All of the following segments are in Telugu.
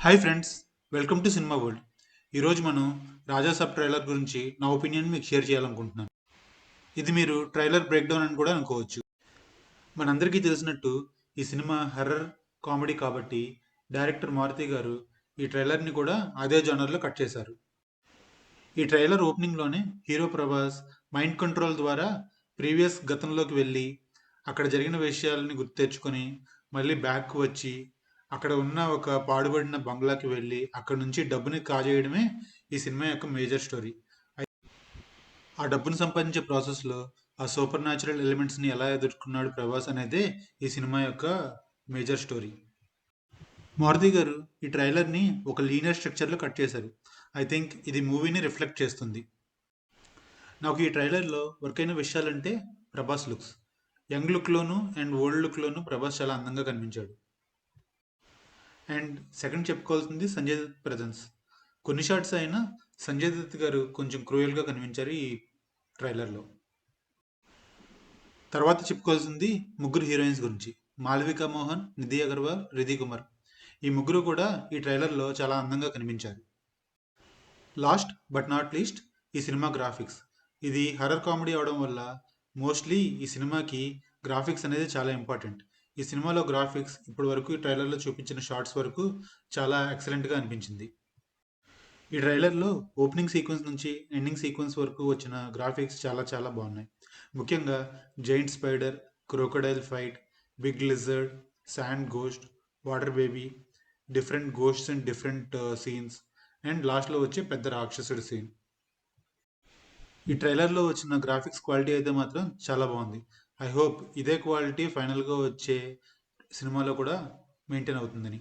Hi friends, welcome to cinema world. ఈరోజు మనం రాజా సబ్ ట్రైలర్ గురించి నా ఒపీనియన్ మీకు షేర్ చేయాలనుకుంటున్నాను. ఇది మీరు ట్రైలర్ బ్రేక్ డౌన్ అని కూడా అనుకోవచ్చు. మనందరికీ తెలిసినట్టు ఈ సినిమా హర్రర్ కామెడీ కాబట్టి డైరెక్టర్ మారుతి గారు ఈ ట్రైలర్ని కూడా అదే జోనర్లో కట్ చేశారు. ఈ ట్రైలర్ ఓపెనింగ్లోనే హీరో ప్రభాస్ మైండ్ కంట్రోల్ ద్వారా ప్రీవియస్ గతంలోకి వెళ్ళి అక్కడ జరిగిన విషయాలని గుర్తు తెచ్చుకొని మళ్ళీ బ్యాక్ వచ్చి అక్కడ ఉన్న ఒక పాడుబడిన బంగ్లాకి వెళ్ళి అక్కడ నుంచి డబ్బుని కాజేయడమే ఈ సినిమా యొక్క మేజర్ స్టోరీ. ఆ డబ్బును సంపాదించే ప్రాసెస్లో ఆ సూపర్ న్యాచురల్ ఎలిమెంట్స్ని ఎలా ఎదుర్కొన్నాడు ప్రభాస్ అనేదే ఈ సినిమా యొక్క మేజర్ స్టోరీ. మారుతి గారు ఈ ట్రైలర్ని ఒక లీనియర్ స్ట్రక్చర్లో కట్ చేశారు. ఐ థింక్ ఇది మూవీని రిఫ్లెక్ట్ చేస్తుంది. నాకు ఈ ట్రైలర్లో వర్క్ అయిన విషయాలంటే ప్రభాస్ లుక్స్. యంగ్ లుక్లోను అండ్ ఓల్డ్ లుక్లోను ప్రభాస్ చాలా అందంగా కనిపించాడు. అండ్ సెకండ్ చెప్పుకోవాల్సింది సంజయ్ దత్ ప్రజెన్స్. కొన్ని షార్ట్స్ అయినా సంజయ్ దత్ గారు కొంచెం క్రూయల్గా కనిపించారు ఈ ట్రైలర్లో. తర్వాత చెప్పుకోవాల్సింది ముగ్గురు హీరోయిన్స్ గురించి. మాళవిక మోహన్, నిధి అగర్వాల్, రిధి కుమార్. ఈ ముగ్గురు కూడా ఈ ట్రైలర్లో చాలా అందంగా కనిపించారు. లాస్ట్ బట్ నాట్ లీస్ట్ ఈ సినిమా గ్రాఫిక్స్. ఇది హర్రర్ కామెడీ అవడం వల్ల మోస్ట్లీ ఈ సినిమాకి గ్రాఫిక్స్ అనేది చాలా ఇంపార్టెంట్. ఈ సినిమాలో గ్రాఫిక్స్ ఇప్పటి వరకు ఈ ట్రైలర్లో చూపించిన షార్ట్స్ వరకు చాలా ఎక్సలెంట్గా అనిపించింది. ఈ ట్రైలర్లో ఓపెనింగ్ సీక్వెన్స్ నుంచి ఎండింగ్ సీక్వెన్స్ వరకు వచ్చిన గ్రాఫిక్స్ చాలా చాలా బాగున్నాయి. ముఖ్యంగా giant spider, crocodile fight, big lizard, sand ghost, water baby, different ghosts and different scenes and లాస్ట్లో వచ్చే పెద్ద రాక్షసుడి సీన్. ఈ ట్రైలర్లో వచ్చిన గ్రాఫిక్స్ క్వాలిటీ అయితే మాత్రం చాలా బాగుంది. ఐ హోప్ ఇదే క్వాలిటీ ఫైనల్గా వచ్చే సినిమాలో కూడా మెయింటైన్ అవుతుందని.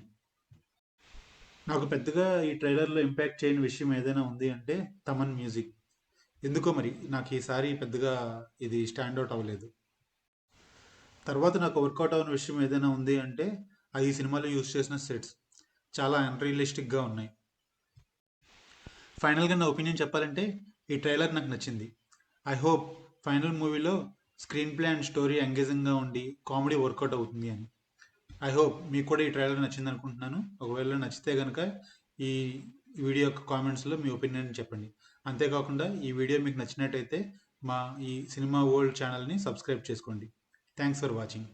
నాకు పెద్దగా ఈ ట్రైలర్లో ఇంపాక్ట్ చేయని విషయం ఏదైనా ఉంది అంటే తమన్ మ్యూజిక్. ఎందుకో మరి నాకు ఈసారి పెద్దగా ఇది స్టాండ్అవుట్ అవ్వలేదు. తర్వాత నాకు వర్కౌట్ అవ్వని విషయం ఏదైనా ఉంది అంటే అది ఈ సినిమాలో యూజ్ చేసిన సెట్స్ చాలా అన్రియలిస్టిక్గా ఉన్నాయి. ఫైనల్గా నా ఒపీనియన్ చెప్పాలంటే ఈ ట్రైలర్ నాకు నచ్చింది. ఐ హోప్ ఫైనల్ మూవీలో స్క్రీన్ ప్లే అండ్ స్టోరీ ఎంగేజింగ్గా ఉండి కామెడీ వర్కౌట్ అవుతుంది అని. ఐ హోప్ మీకు కూడా ఈ ట్రైలర్ నచ్చింది అనుకుంటున్నాను. ఒకవేళ నచ్చితే కనుక ఈ వీడియో యొక్క కామెంట్స్లో మీ ఒపీనియన్ చెప్పండి. అంతేకాకుండా ఈ వీడియో మీకు నచ్చినట్టయితే మా ఈ సినిమా వరల్డ్ ఛానల్ని సబ్స్క్రైబ్ చేసుకోండి. Thanks for watching.